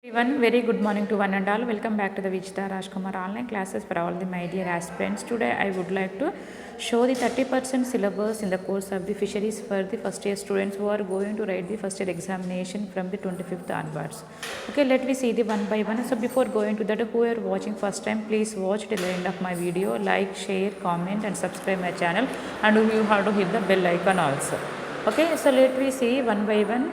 Everyone, very good morning to one and all. Welcome back to the Vijita Rajkumar online classes for all the my dear aspirants. Today I would like to show the 30% syllabus in the course of the fisheries for the first year students who are going to write the first year examination from the 25th onwards. Okay, let me see the one by one. So before going to that, who are watching first time, please watch till the end of my video. Like, share, comment and subscribe my channel, and you have to hit the bell icon also. Okay, so let me see one by one.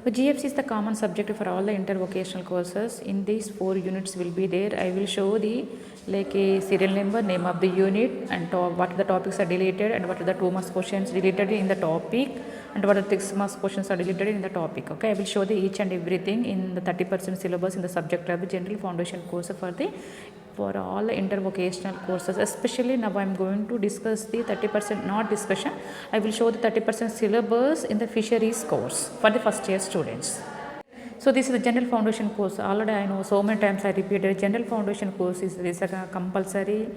GFC is the common subject for all the intervocational courses. In these 4 units will be there. I will show the like a serial number, name of the unit, and what the topics are deleted, and what are the 2 marks questions deleted in the topic, and what are the 6 marks questions are deleted in the topic. Okay, I will show the each and everything in the 30% syllabus in the subject of the general foundation course for all the intervocational courses. Especially now I am going to discuss the 30%, not discussion, I will show the 30% syllabus in the fisheries course for the first year students. So this is the general foundation course. Already I know so many times I repeated, general foundation course is a compulsory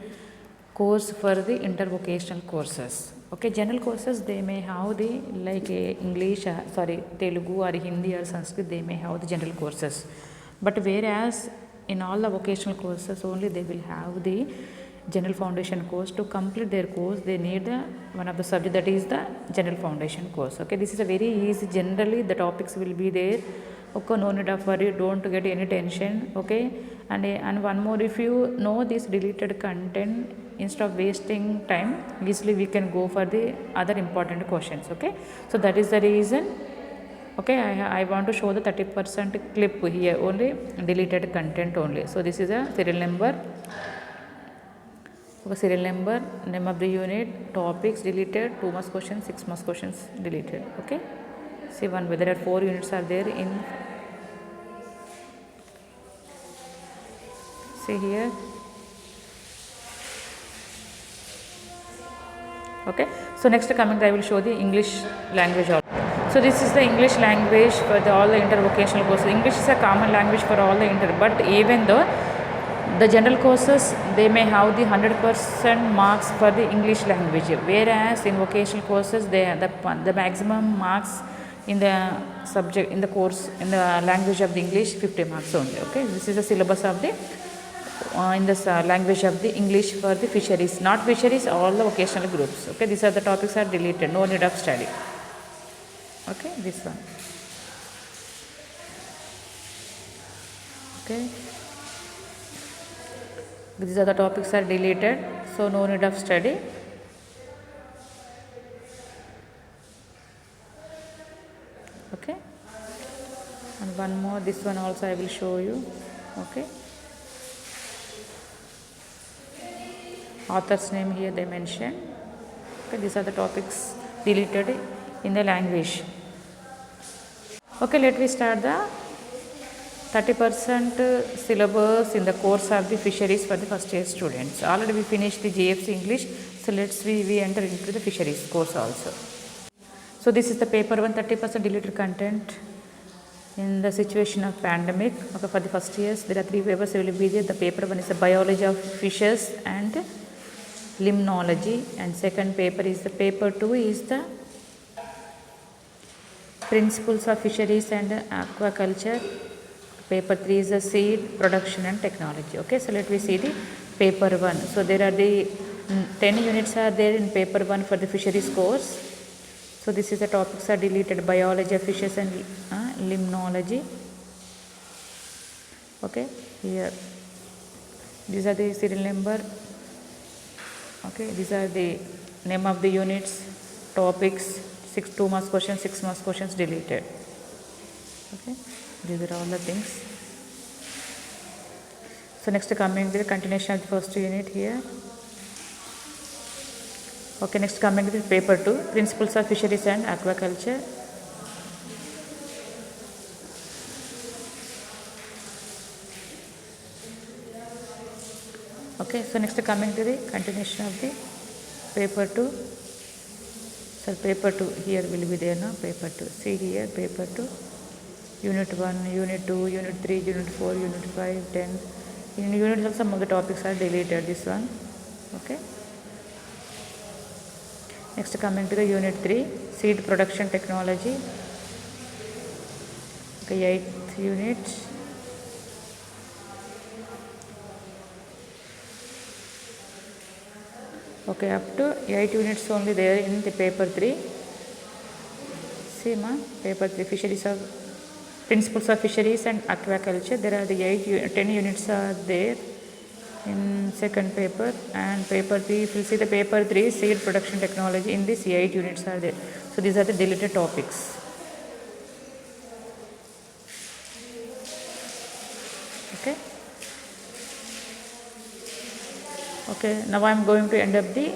course for the intervocational courses. Okay, general courses they may have the like English, Telugu or Hindi or Sanskrit, they may have the general courses. But whereas in all the vocational courses only they will have the general foundation course. To complete their course they need one of the subject, that is the general foundation course. Okay, this is a very easy. Generally the topics will be there. Okay, no need of worry, don't get any tension. Okay, and one more, if you know this deleted content, instead of wasting time, easily we can go for the other important questions. Okay, so that is the reason. Okay, I want to show the 30% clip here, only deleted content only. So this is a serial number, name of the unit, topics deleted, 2 marks questions, 6 marks questions deleted. Okay, see one, whether 4 units are there in, see here. Okay, so next coming I will show the English language also. So this is the English language for all the intervocational courses. English is a common language for all the but even though the general courses they may have the 100% marks for the English language, whereas in vocational courses the maximum marks in the subject, in the course, in the language of the English, 50 marks only. Okay, this is the syllabus of the in this language of the English for the fisheries, not fisheries, all the vocational groups. Okay, these are the topics are deleted, no need of study. Okay, this one. Okay, these are the topics are deleted, so no need of study. Okay, and one more, this one also I will show you. Okay, author's name here they mention. Okay, these are the topics deleted in the language. Okay, let me start the 30% syllabus in the course of the fisheries for the first year students. Already we finished the GFC English, so let's we enter into the fisheries course also. So this is the paper 1, 30% deleted content in the situation of pandemic. Okay, for the first years there are 3 papers will be there. The paper 1 is the biology of fishes and limnology, and second paper is the paper 2 is the principles of fisheries and aquaculture. Paper 3 is the seed production and technology. Okay, so let me see the paper 1. So there are the 10 units are there in paper 1 for the fisheries course. So this is the topics are deleted: biology of fishes and limnology. Okay, here these are the serial number. Okay, these are the name of the units, topics, 2 marks questions, 6 marks questions deleted. Okay, these are all the things. So next coming to the continuation of the first unit here. Okay, next coming to the paper 2, principles of fisheries and aquaculture. Okay, so next coming to the continuation of the paper 2. So paper 2 here will be there now, paper 2. See here, paper 2, unit 1, unit 2, unit 3, unit 4, unit 5, 10. In unit also some of the topics are deleted, this one. Okay. Next coming to the unit 3, seed production technology. Okay, 8th unit. Okay, up to 8 units only there in the paper 3. See ma, paper 3 fisheries of principles of fisheries and aquaculture. There are the 10 units are there in second paper, and paper 3, if you see the paper 3 seed production technology, in this 8 units are there. So these are the deleted topics. Okay. Okay, now I am going to end up the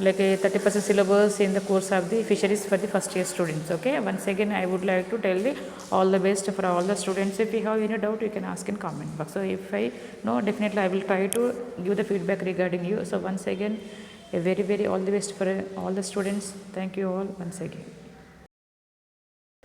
like a 30% syllabus in the course of the fisheries for the first year students. Okay, once again I would like to tell the all the best for all the students. If you have any doubt, you can ask in comment box. So if I know, definitely I will try to give the feedback regarding you. So once again, a very all the best for all the students. Thank you all once again.